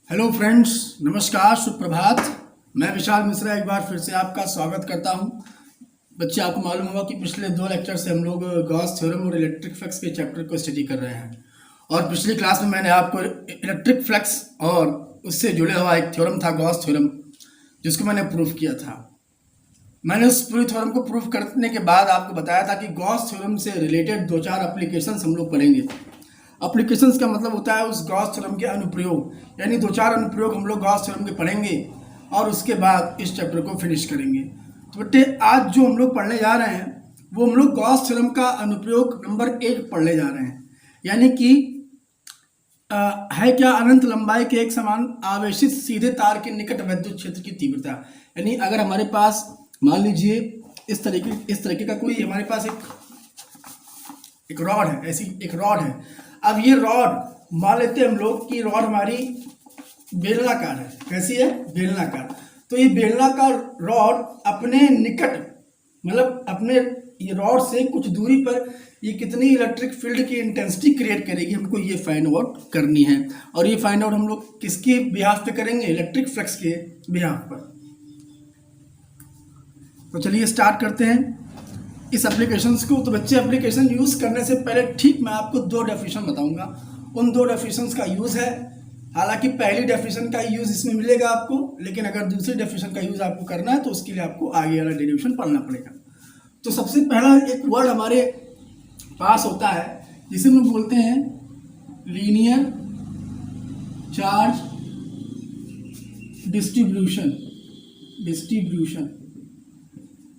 Hello friends, नमस्कार, सुप्रभात। मैं विशाल मिश्रा एक बार फिर से आपका स्वागत करता हूं। बच्चे, आपको मालूम होगा कि पिछले 2 लेक्चर से हम लोग गॉस थ्योरम और इलेक्ट्रिक फ्लक्स के चैप्टर को स्टडी कर रहे हैं। और पिछली क्लास में मैंने आपको इलेक्ट्रिक फ्लक्स और उससे जुड़े हुआ एक थ्योरम था गॉस थ्योरम, जिसको मैंने प्रूफ किया था। मैंने उस पूरी थ्योरम को प्रूफ करने के बाद आपको बताया था कि गॉस थ्योरम से रिलेटेड 2-4 एप्लीकेशंस हम लोग पढ़ेंगे। एप्लीकेशंस का मतलब होता है उस गॉस थ्योरम के अनुप्रयोग, यानी 2-4 अनुप्रयोग हम लोग गॉस थ्योरम के पढ़ेंगे और उसके बाद इस चैप्टर को फिनिश करेंगे। तो बेटे, आज जो हम लोग पढ़ने जा रहे हैं वो हम लोग गॉस थ्योरम का अनुप्रयोग नंबर 1 पढ़ने जा रहे हैं। यानी कि है क्या अनंत लंबाई के एक समान आवेशित सीधे तार के निकट विद्युत क्षेत्र की तीव्रता। यानी अगर हमारे पास मान लीजिए इस तरीके का कोई हमारे पास एक रॉड है, ऐसी एक रॉड है। अब ये रॉड मान लेते हैं हम लोग कि रॉड हमारी बेलनाकार है। कैसी है? बेलनाकार। तो ये बेलनाकार रॉड अपने निकट, मतलब अपने ये रॉड से कुछ दूरी पर ये कितनी इलेक्ट्रिक फील्ड की इंटेंसिटी क्रिएट करेगी, हमको ये फाइंड आउट करनी है। और ये फाइंड आउट हम लोग किसके बिहाफ पे करेंगे? इलेक्ट्रिक फ्लक्स के बिहाफ पर। तो चलिए स्टार्ट करते हैं इस एप्लीकेशंस को। तो बच्चे, एप्लीकेशन यूज़ करने से पहले ठीक मैं आपको 2 डेफिनेशन बताऊंगा। उन 2 डेफिनेशंस का यूज़ है। हालांकि पहली डेफिनेशन का यूज़ इसमें मिलेगा आपको, लेकिन अगर दूसरी डेफिनेशन का यूज़ आपको करना है तो उसके लिए आपको आगे वाला डेरिवेशन पढ़ना पड़ेगा। तो सबसे पहला एक वर्ड हमारे पास होता है जिसे हम बोलते हैं linear charge distribution.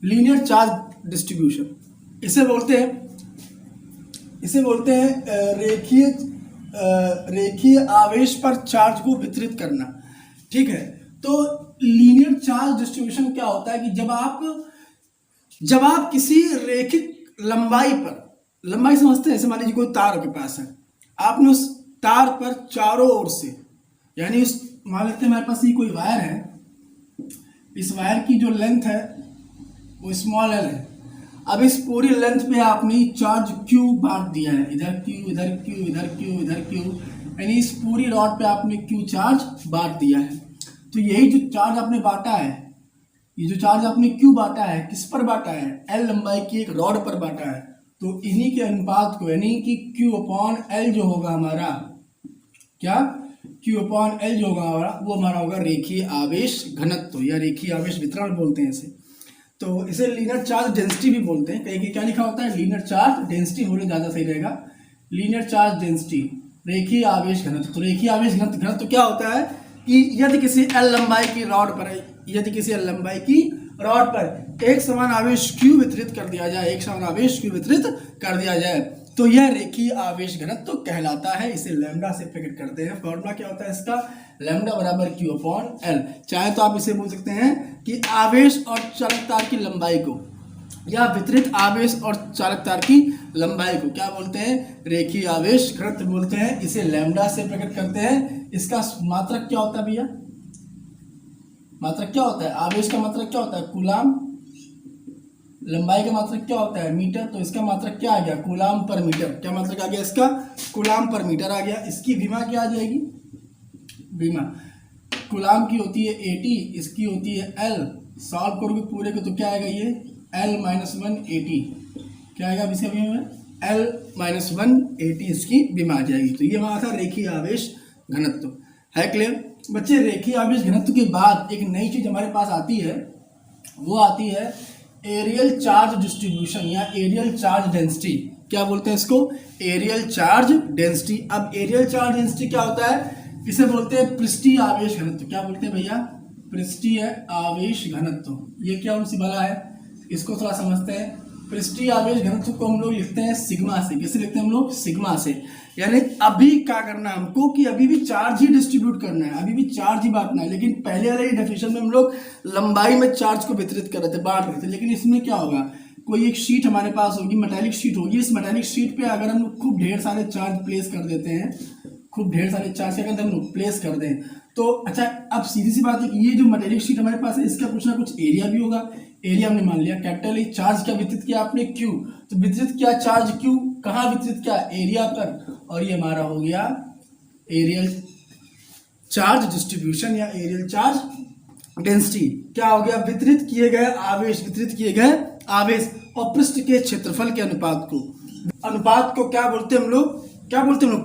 Linear charge distribution इसे बोलते हैं रेखीय आवेश पर चार्ज को वितरित करना। ठीक है। तो लीनियर चार्ज डिस्ट्रीब्यूशन क्या होता है कि जब आप किसी रेखिक लंबाई समझते हैं, जैसे मान लीजिए कोई तार आपके पास है, आपने उस तार पर चारों ओर से, यानी उस मान लेते हैं हमारे पास ये कोई वायर है, इस वायर की जो लेंथ है वो स्मॉल एल है। अब इस पूरी लेंथ पे आपने चार्ज क्यू बांट दिया है, इधर क्यू, इधर क्यू, इधर क्यू, इधर क्यू, यानी इस पूरी रॉड पे आपने क्यू चार्ज बांट दिया है। तो यही जो चार्ज आपने बांटा है, ये जो चार्ज आपने क्यू बांटा है, किस पर बांटा है? एल लंबाई की एक रॉड पर बांटा है। तो इन्हीं के अनुपात को, यानी कि क्यू अपॉन एल जो होगा हमारा, क्या क्यू अपॉन एल जो होगा हमारा, वो हमारा होगा रेखीय आवेश घनत्व या रेखीय आवेश वितरण बोलते हैं इसे। तो इसे लीनियर चार्ज डेंसिटी भी बोलते हैं। कहीं क्या लिखा होता है? लीनियर चार्ज डेंसिटी बोले ज़्यादा सही रहेगा। लीनियर चार्ज डेंसिटी, रेखीय आवेश घनत्व। तो रेखीय आवेश घनत्व तो क्या होता है कि यदि किसी एल लंबाई की रॉड पर एक समान आवेश क्यू वितरित कर दिया जाए, तो यह रेखीय आवेश घनत्व तो कहलाता है। इसे लैम्डा से प्रकट करते हैं। फॉर्मूला क्या होता है इसका? लैम्डा बराबर क्यू अपॉन एल। चाहे तो आप इसे बोल सकते हैं कि आवेश और चालक तार की लंबाई को, या वितरित आवेश और चालक तार की लंबाई को क्या बोलते हैं? रेखीय आवेश घनत्व बोलते हैं। इसे लैम्डा से प्रकट करते हैं। इसका मात्रक क्या होता है भैया? मात्रक क्या होता है? आवेश का मात्रक क्या होता है? कूलाम। लंबाई का मात्रक क्या होता है? मीटर। तो इसका मात्रक क्या आ गया? कूलाम पर मीटर। क्या मात्रक आ गया इसका? कूलाम पर मीटर आ गया। इसकी विमा क्या आ जाएगी? विमा कूलाम की होती है 80, इसकी होती है L। सॉल्व करोगे पूरे को तो क्या आएगा? ये L-1 80 क्या आएगा? इसका विमा L-1 80 इसकी विमा आ जाएगी। तो ये हमारा था रेखीय आवेश घनत्व। है क्लियर बच्चे? रेखीय आवेश घनत्व के बाद एक नई चीज हमारे पास आती है, वो आती है एरियल चार्ज डिस्ट्रीब्यूशन या एरियल चार्ज डेंसिटी। क्या बोलते हैं इसको? Areal charge density. अब एरियल चार्ज डेंसिटी क्या होता है? इसे बोलते हैं पृष्ठीय आवेश घनत्व। क्या बोलते हैं भैया? पृष्ठीय आवेश घनत्व। ये क्या उनसे बला है, इसको थोड़ा समझते हैं। पृष्ठीय आवेश घनत्व को हम लोग लिखते हैं सिग्मा से। किसे लिखते हैं हम लोग? सिग्मा से। यानी अभी क्या करना है हमको कि अभी भी चार्ज ही डिस्ट्रीब्यूट करना है, अभी भी चार्ज ही बांटना है। लेकिन पहले वाले डेफिनेशन में हम लोग लंबाई में चार्ज को वितरित कर रहे थे, बांट रहे थे। लेकिन इसमें क्या होगा? कोई एक शीट हमारे पास होगी, मेटालिक शीट होगी। इस मेटालिक शीट पे अगर हम खूब ढेर सारे चार्ज प्लेस कर देते हैं, खूब ढेर सारे चार्ज क्या करते हैं हम लोग? प्लेस कर दें। तो अच्छा, अब सीधी सी बात है कि ये जो मेटालिक शीट हमारे पास है, इसका कुछ ना कुछ एरिया भी होगा। एरिया हमने मान लिया कैपिटल ए। चार्ज क्या वितरित किया आपने? क्यू। तो वितरित किया चार्ज क्यू, कहाँ वितरित किया? एरिया पर। और ये हमारा हो गया एरियल चार्ज डिस्ट्रीब्यूशन या एरियल चार्ज डेंसिटी क्या हो गया, वितरित किए गए आवेश और पृष्ठ के क्षेत्रफल के अनुपात को क्या बोलते हैं हम लोग,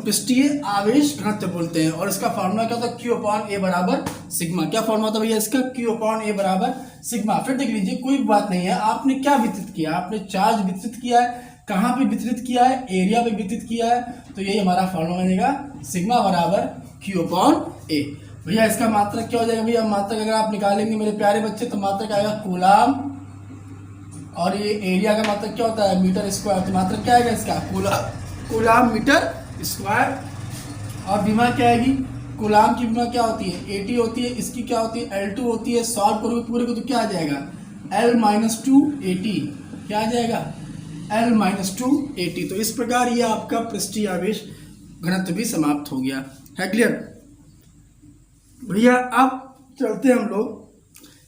पृष्ठीय आवेश घनत्व बोलते हैं। और इसका फॉर्मूला क्या होता है, Q अपॉन A बराबर सिग्मा। क्या फॉर्मूला था भैया इसका, Q अपॉन A बराबर सिग्मा। फिर देख लीजिए कोई बात नहीं है, आपने क्या वितरित किया, आपने चार्ज वितरित किया है, कहाँ पे वितरित किया है, एरिया पे वितरित किया है, तो यही हमारा फॉर्मूला बनेगा सिग्मा बराबर Q अपॉन A। भैया इसका मात्रक क्या हो जाएगा, भैया मात्रक अगर आप निकालेंगे मेरे प्यारे बच्चे तो मात्रक आएगा कूलाम, और ये एरिया का मात्रक क्या होता है, मीटर स्क्वायर, तो मात्रक क्या आएगा इसका, कूलाम मीटर स्क्वायर। और विमा क्या आएगी, कूलाम की विमा क्या होती है, AT होती है, इसकी क्या होती है, L2 होती है। सॉल्व करोगे पूरे को तो क्या आ जाएगा, L-2 AT, क्या आ जाएगा, L-2 AT। तो इस प्रकार ये आपका पृष्ठीय आवेश घनत्व भी समाप्त हो गया है। क्लियर भैया, अब चलते हैं हम लोग,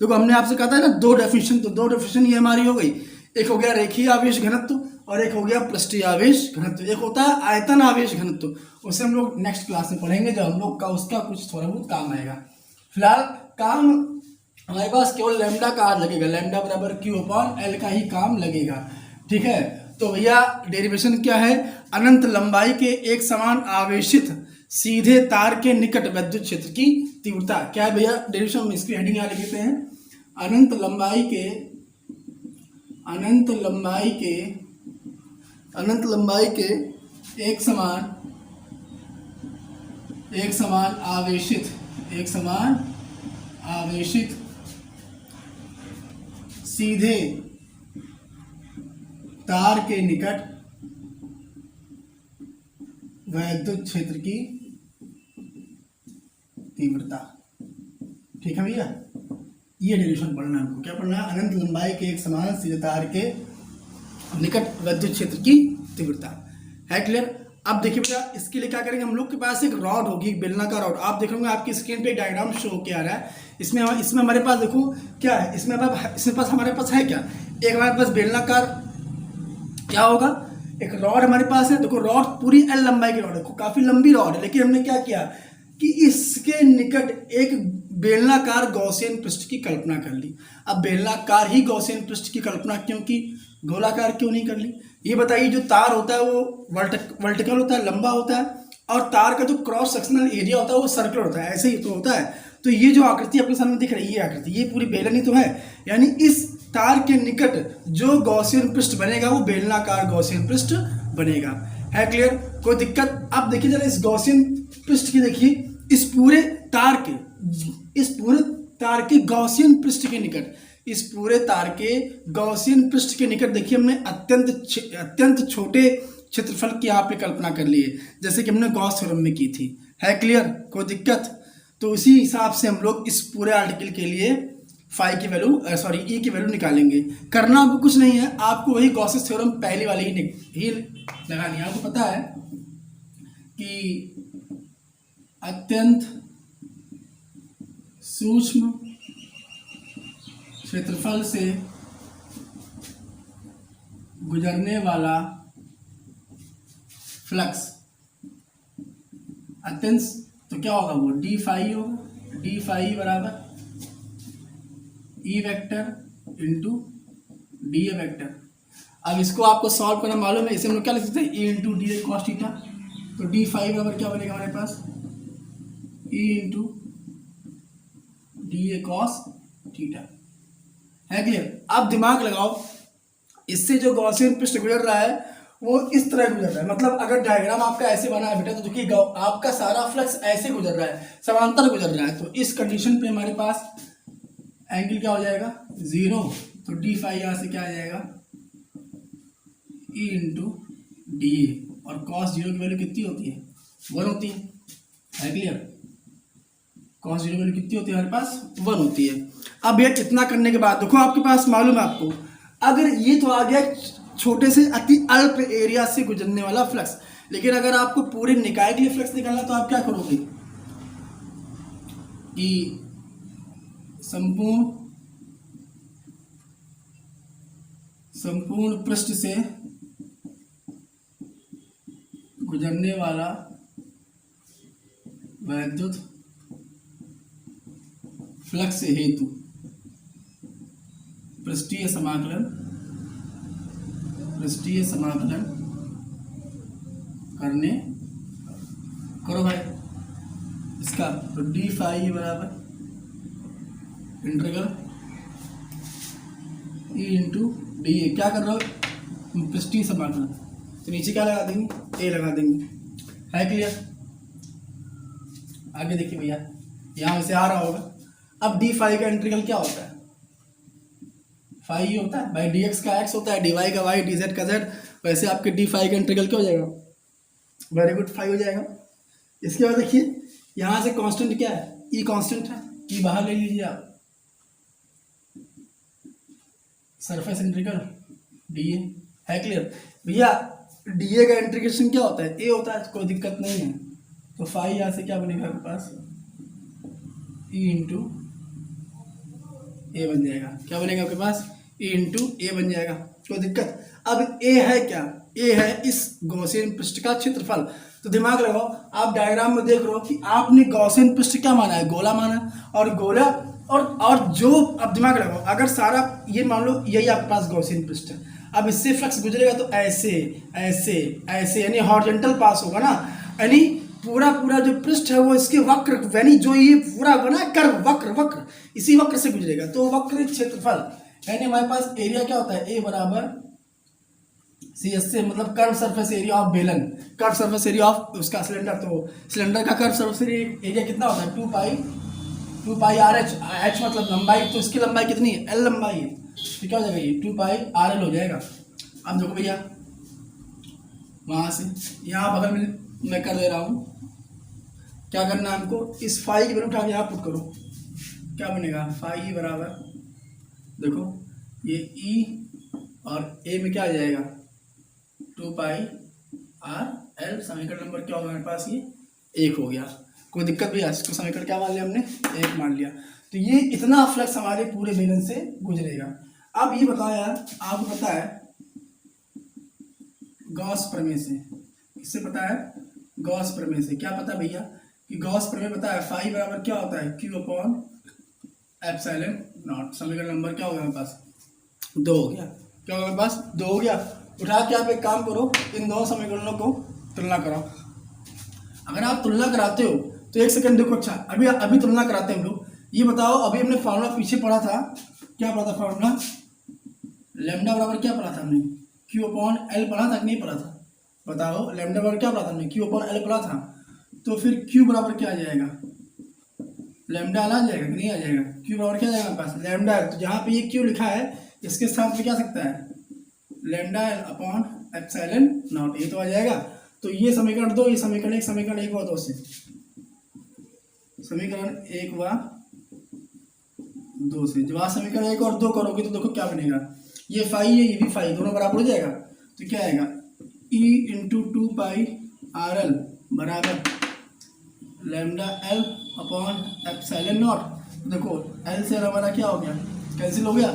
देखो हमने आपसे कहा था ना दो डेफिनेशन, तो दो डेफिनेशन ये हमारी हो गई। एक हो गया रेखीय आवेश घनत्व और एक हो गया पृष्ठीय आवेश घनत्व। एक होता है आयतन आवेश घनत्व, उसे हम लोग नेक्स्ट क्लास में पढ़ेंगे जब हम लोग का उसका कुछ थोड़ा बहुत काम आएगा। फिलहाल काम हमारे पास केवल लैम्डा का आर लगेगा, लैम्डा बराबर Q अपॉन L का ही काम लगेगा। ठीक है, तो भैया डेरिवेशन क्या है, अनंत लंबाई के एक समान आवेशित सीधे तार के निकट विद्युत क्षेत्र की तीव्रता क्या है भैया, डेरिवेशन में इसकी हेडिंग यहाँ लिख लेते हैं, अनंत लंबाई के एक समान आवेशित सीधे तार के निकट विद्युत क्षेत्र की तीव्रता। ठीक है भैया, ये डेरिवेशन पढ़ना है हमको, क्या पढ़ना है, अनंत लंबाई के एक समान सीधे तार के निकट विद्युत क्षेत्र की तीव्रता है। क्लियर। अब देखिए बेटा, इसके लिए क्या करेंगे, हम लोग के पास एक रॉड होगी, बेलनाकार रॉड। आप देखोगे आपकी स्क्रीन पे डायग्राम शो किया आ रहा है, इसमें हमारे पास देखो क्या है, इसमें हमारे पास है क्या, एक हमारे पास बेलनाकार क्या होगा, एक रॉड हमारे पास है। देखो रॉड पूरी L लंबाई की रॉड है, काफी लंबी रॉड है, लेकिन हमने क्या किया कि इसके निकट एक बेलनाकार गॉसियन पृष्ठ की कल्पना कर ली। अब बेलनाकार ही गॉसियन पृष्ठ की कल्पना क्यों की, गोलाकार क्यों नहीं कर ली, ये बताइए। जो तार होता है वो वर्टिकल होता है, लंबा होता है, और तार का जो क्रॉस सेक्शनल एरिया होता है वो सर्कुलर होता है, ऐसे ही तो होता है। तो ये जो आकृति अपने सामने दिख रही है, ये आकृति ये पूरी बेलन ही तो है, यानी इस तार के निकट जो गॉसियन पृष्ठ बनेगा वो बेलनाकार गॉसियन पृष्ठ बनेगा। है क्लियर, कोई दिक्कत। अब देखिए जरा इस गॉसियन पृष्ठ की, देखिए इस पूरे तार के गॉसियन पृष्ठ के निकट, इस पूरे तार के गॉसियन पृष्ठ के निकट देखिए हमने अत्यंत छोटे क्षेत्रफल की यहाँ पे कल्पना कर ली है, जैसे कि हमने गॉस थ्योरम में की थी। है क्लियर, कोई दिक्कत। तो उसी हिसाब से हम लोग इस पूरे आर्टिकल के लिए फाई की वैल्यू ई की वैल्यू निकालेंगे। करना भी कुछ नहीं है, आपको वही गॉसेस थ्योरम पहली वाली ही लगानी है। आपको पता है कि अत्यंत सूक्ष्म क्षेत्रफल से गुजरने वाला फ्लक्स अत्यंत, तो क्या होगा वो डी फाई होगा, डी फाई बराबर ई वेक्टर इंटू डी ए वेक्टर। अब इसको आपको सॉल्व करना मालूम है, इसे हम लोग क्या लिख सकते हैं, E into D A cos theta. तो डी फाई बराबर क्या बनेगा हमारे पास, E into D A cos theta. है क्लियर। अब दिमाग लगाओ, इससे जो गॉसियन पृष्ठ गुजर रहा है वो इस तरह गुजर रहा है, मतलब अगर डायग्राम आपका ऐसे बना है बेटा, तो देखिए आपका सारा फ्लक्स ऐसे गुजर रहा है, समांतर गुजर रहा है। तो इस कंडीशन पे हमारे पास एंगल क्या हो जाएगा, 0। तो डी फाई यहाँ से क्या आ जाएगा, ई इंटू डी ए, और कॉस 0 की वैल्यू कितनी होती है, 1 होती है। है क्लियर, कॉस 0 की वैल्यू कितनी होती है हमारे पास, 1 होती है। अब ये इतना करने के बाद देखो आपके पास मालूम है आपको, अगर ये तो आ गया छोटे से अति अल्प एरिया से गुजरने वाला फ्लक्स, लेकिन अगर आपको पूरे निकाय के लिए फ्लक्स निकालना तो आप क्या करोगे कि संपूर्ण पृष्ठ से गुजरने वाला विद्युत फ्लक्स हेतु पृष्ठीय समाकलन करने करो भाई इसका। तो डी फाई बराबर इंटीग्रल ई इंटू डी ए, क्या कर रहे हो पृष्ठीय समाकलन, तो नीचे क्या लगा देंगे, ए लगा देंगे। है क्लियर? आगे देखिए भैया, यहाँ से आ रहा होगा। अब डी फाई का इंटीग्रल क्या होता है, फाई ही होता है भाई, डी एक्स का एक्स होता है, डी वाई का वाई, डी जेड का जेड। वैसे आपके डी फाई का इंटीग्रल क्या हो जाएगा, वेरी गुड, फाई हो जाएगा। इसके बाद देखिए यहाँ से कांस्टेंट क्या है, ई कांस्टेंट है, ई बाहर ले लीजिए आप, सरफेस इंटीग्रल डी ए। है क्लियर भैया? डी ए का इंटीग्रेशन क्या होता है, ए होता है, कोई दिक्कत नहीं है। तो फाई यहाँ से क्या बनेगा आपके पास, ई इंटू ए बन जाएगा। क्या बनेगा आपके पास, ई इंटू ए बन जाएगा, कोई दिक्कत। अब ए है क्या, ए है इस गॉसियन पृष्ठ का क्षेत्रफल। तो दिमाग लगाओ, आप डायग्राम में देख रहे हो कि आपने गॉसियन पृष्ठ क्या माना है, गोला माना है, और गोला और जो, अब दिमाग लगाओ, अगर सारा ये मान लो यही आपके पास गॉसियन पृष्ठ है, अब इससे फ्लक्स गुजरेगा तो ऐसे ऐसे ऐसे, यानी हॉरिजॉन्टल पास होगा ना, यानी पूरा पूरा जो पृष्ठ है वो इसके वक्र, यानी जो ये पूरा बना कर्व, वक्र इसी वक्र से गुजरेगा। तो वक्र क्षेत्रफल, यानी हमारे पास एरिया क्या होता है, ए बराबर सी एस से, मतलब कर्व सरफेस एरिया ऑफ बेलन, कर्व सरफेस एरिया ऑफ उसका सिलेंडर। तो सिलेंडर का कर्व सरफेस एरिया कितना होता है, 2 पाई आर एच, एच मतलब लंबाई, तो इसकी लंबाई कितनी है, एल लंबाई है, तो क्या हो जाएगा ये 2 पाई आर एल हो जाएगा। अब देखो भैया, वहां से यहाँ बगल में मैं कर दे रहा हूँ, क्या करना है हमको, इस फाई की वैल्यू उठा के यहाँ पुट करो, क्या बनेगा, फाई बराबर, देखो ये ई और ए में क्या आ जाएगा, 2 पाई आर एल। समीकरण नंबर क्या होगा हमारे पास, ये 1 हो गया। कोई दिक्कत भी है, इसको समीकरण क्या मान लिया हमने, 1 मान लिया। तो ये इतना फ्लक्स हमारे पूरे बेलन से गुजरेगा। अब ये बताओ यार, आपको पता है गॉस प्रमेय से, इससे पता है गॉस प्रमेय से, क्या पता भैया कि गॉस प्रमेय पता है, फाई बराबर क्या होता है, क्यू अपॉन एप्सिलॉन नॉट। समीकरण नंबर क्या होगा हमारे पास, 2 हो गया। क्या होगा हमारे पास, 2 हो गया। उठा के आप एक काम करो, इन दोनों समीकरणों को तुलना कराओ। अगर आप तुलना कराते हो तो एक सेकंड देखो, अच्छा अभी तुलना कराते हैं हम लोग। ये बताओ, अभी हमने फार्मूला पीछे पढ़ा था, क्या पढ़ा था फार्मूला, लैम्डा बराबर क्या पढ़ा था हमने, क्यू अपॉन एल पढ़ा था कि नहीं पढ़ा था, बताओ। लैम्डा बराबर क्या पढ़ा था हमने, क्यू अपॉन एल पढ़ा था। तो फिर क्यू बराबर क्या आ जाएगा, लैम्डा एल आ जाएगा कि नहीं आ जाएगा, क्यू बराबर क्या आ जाएगा हमारे पास, लैम्डा। तो जहाँ पे ये क्यू लिखा है इसके साथ में क्या सकता है, lambda L upon epsilon not, ये तो आ जाएगा। तो ये समीकरण 2, ये समीकरण 1, समीकरण 1 हुआ 2 से, समीकरण 1 हुआ 2 से। जब आप समीकरण 1 और 2 करोगे तो देखो क्या बनेगा, ये फाई है, ये भी फाई, दोनों बराबर हो जाएगा। तो क्या आएगा, E into 2 pi R L बराबर lambda L upon epsilon not. देखो एल से हमारा क्या हो गया, कैंसिल हो गया,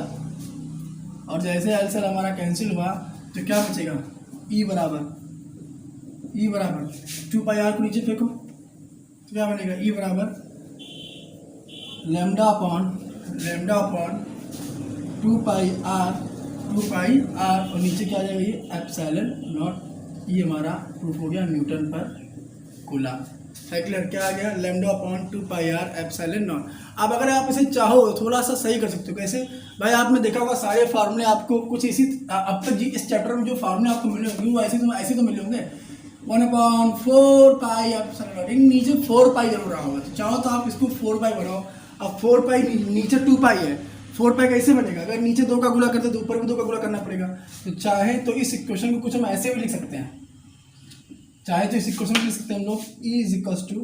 और जैसे एल से हमारा कैंसिल हुआ तो क्या बचेगा, ई बराबर 2 पाई आर को नीचे फेंको, तो क्या बनेगा, ई बराबर लैम्डा अपॉन 2 पाई आर और नीचे क्या आ जाएगा, ये एप्सिलॉन नॉट। ये हमारा प्रूफ हो गया न्यूटन पर कूलम। है क्लियर? क्या आ गया, lambda upon 2 pi R epsilon not. अब अगर आप इसे चाहो थोड़ा सा सही कर सकते हो, कैसे भाई, आपने देखा होगा सारे फार्मूले आपको कुछ इसी, अब तक इस चैप्टर में जो फार्मूले आपको मिले होंगे वो ऐसे तो मिले होंगे, 1/4 पाई एप्सिलॉन नॉट, नीचे 4 पाई जरूर रहा होगा। तो चाहो तो आप इसको 4 पाई बनाओ। अब 4 पाई नीचे 2 पाई है, 4 पाई कैसे बनेगा, अगर नीचे 2 का गुणा करते तो ऊपर भी 2 का गुणा करना पड़ेगा। तो चाहे तो इस इक्वेशन को कुछ हम ऐसे भी लिख सकते हैं, चाहे तो इस इक्वेशन को लिख सकते हैं हम लोग, E is equals to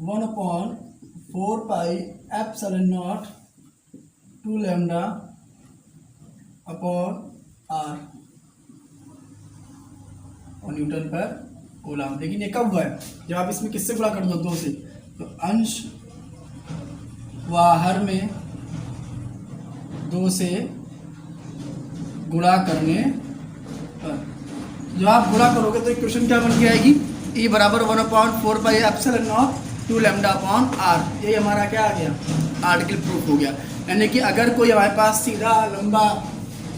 1/4 pi epsilon not 2 lambda upon R और न्यूटन पर कूलम। लेकिन ये कब हुआ है, जब आप इसमें किससे गुणा कर दो, 2 से। तो अंश व हर में 2 से गुणा करने पर, जब आप गुणा करोगे तो इक्वेशन क्या बन के आएगी, ई बराबर 1/4 pi epsilon not 2 lambda upon R. ये हमारा क्या आ गया, आर्टिकल प्रूफ हो गया। यानी कि अगर कोई हमारे पास सीधा लंबा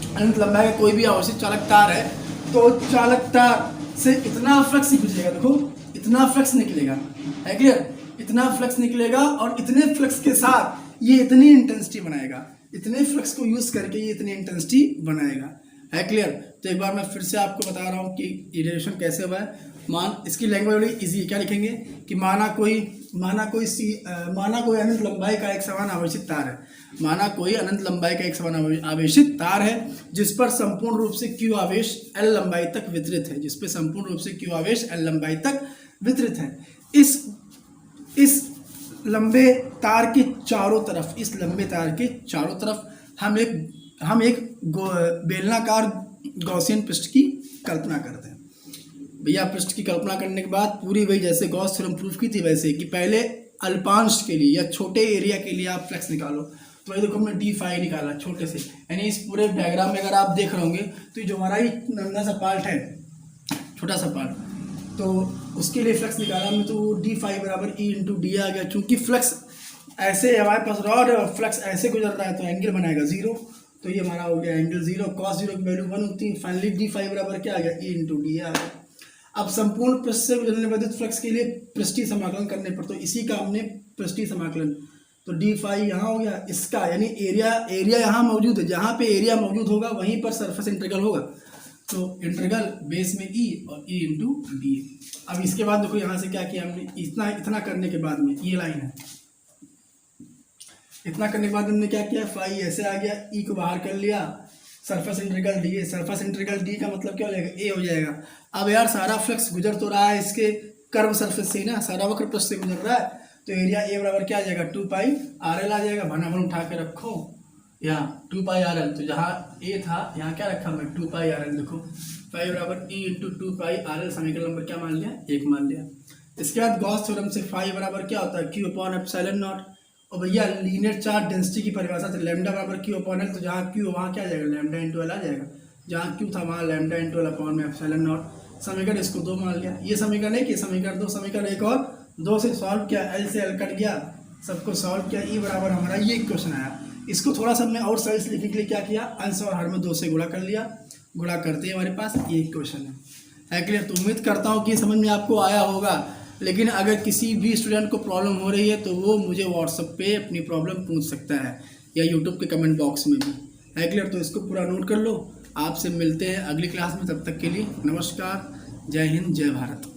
अनंत लंबाई का कोई भी अवशिष्ट चालक तार है तो चालक तार से इतना फ्लक्स गुजरेगा, देखो इतना फ्लक्स निकलेगा, है क्लियर, इतना फ्लक्स निकलेगा और इतने फ्लक्स के साथ ये इतनी इंटेंसिटी बनाएगा, इतने फ्लक्स को यूज करके ये इतनी इंटेंसिटी बनाएगा, है क्लियर। तो एक बार मैं फिर से आपको बता रहा हूँ कि इटरेशन कैसे हुआ है। इसकी लैंग्वेज बड़ी इजी है, क्या लिखेंगे कि माना कोई अनंत लंबाई का एक समान आवेशित तार है, माना कोई अनंत लंबाई का एक समान आवेशित तार है जिस पर संपूर्ण रूप से Q आवेश L लंबाई तक वितरित है, जिस पर संपूर्ण रूप से Q आवेश L लंबाई तक वितरित है। इस लंबे तार के चारों तरफ, इस लंबे तार के चारों तरफ हम एक बेलनाकार गॉसियन पृष्ठ की कल्पना करते हैं। भैया पृष्ठ की कल्पना करने के बाद पूरी वही जैसे गॉस थ्योरम प्रूफ की थी वैसे कि पहले अल्पांश के लिए या छोटे एरिया के लिए आप फ्लक्स निकालो। तो ये देखो हमने d5 निकाला छोटे से, यानी इस पूरे डायग्राम में अगर आप देख रहे होंगे तो जो हमारा ही नन्हा सा पार्ट है, छोटा सा पार्ट, तो उसके लिए फ्लक्स निकाला हमने तो d5 बराबर E इंटू डी आ गया। चूंकि फ्लक्स ऐसे हमारे पास रॉड है और फ्लक्स ऐसे गुजर रहा है तो एंगल बनाएगा 0, तो ये हमारा हो गया एंगल 0, cos 0 की वैल्यू 1 होती है। फाइनली d5 बराबर क्या आ गया, E इंटू डी आ गया। अब संपूर्ण पृष्ठ से गुजरने वाले विद्युत फ्लक्स के लिए पृष्ठीय समाकलन करने पर, तो इसी का हमने पृष्ठीय समाकलन, तो d5 यहाँ हो गया, इसका यानी एरिया यहाँ मौजूद है, जहाँ पे एरिया मौजूद होगा वहीं पर सरफेस इंटीग्रल होगा, तो इंटीग्रल बेस में E और E इंटू डी। अब इसके बाद देखो यहाँ से क्या किया हमने, इतना करने के बाद में ये लाइन है, इतना करने के बाद हमने क्या किया, फाई ऐसे आ गया, E को बाहर कर लिया, surface integral D, surface integral D का मतलब क्या हो जाएगा, ए हो जाएगा। अब यार सारा फ्लक्स गुजर तो रहा है इसके कर्व सरफेस से ही ना, सारा वक्र पृष्ठ से गुजर रहा है, तो एरिया ए बराबर क्या आ जाएगा, 2 पाई आर एल आ जाएगा। भानावन उठा के रखो यहाँ 2 पाई आर एल, तो जहाँ ए था यहाँ क्या रखा मैं 2 पाई आर एल, देखो फाई बराबर E into 2 pi R L, समीकरण नंबर क्या मान लिया, 1 मान लिया। इसके बाद गॉस थ्योरम से फाई बराबर क्या होता है, क्यू अपॉन एप्सिलॉन नॉट, और भैया लीनियर चार्ज डेंसिटी की परिभाषा से लैम्डा बराबर क्यू अपॉन एल, तो जहाँ क्यू वहाँ क्या आ जाएगा, लैम्डा इंटू एल आ जाएगा, जहाँ क्यू था वहाँ लैम्डा इंटू एल अपॉन में एप्सिलॉन नॉट। समीकरण इसको 2 मान लिया, ये समीकरण है कि समीकरण 2, समीकरण 1 और 2 से सॉल्व किया, एल से एल कट गया, सबको सॉल्व किया, ई बराबर हमारा ये क्वेश्चन आया। इसको थोड़ा सा मैं और सही से लिखने के लिए क्या किया, अंश और हर में 2 से गुणा कर लिया, गुणा करते ही हमारे पास ये क्वेश्चन है क्लियर। तो उम्मीद करता हूँ कि समझ में आपको आया होगा, लेकिन अगर किसी भी स्टूडेंट को प्रॉब्लम हो रही है तो वो मुझे व्हाट्सएप पे अपनी प्रॉब्लम पूछ सकता है या यूट्यूब के कमेंट बॉक्स में भी, है क्लियर। तो इसको पूरा नोट कर लो। आपसे मिलते हैं अगली क्लास में, तब तक के लिए नमस्कार, जय हिंद, जय भारत।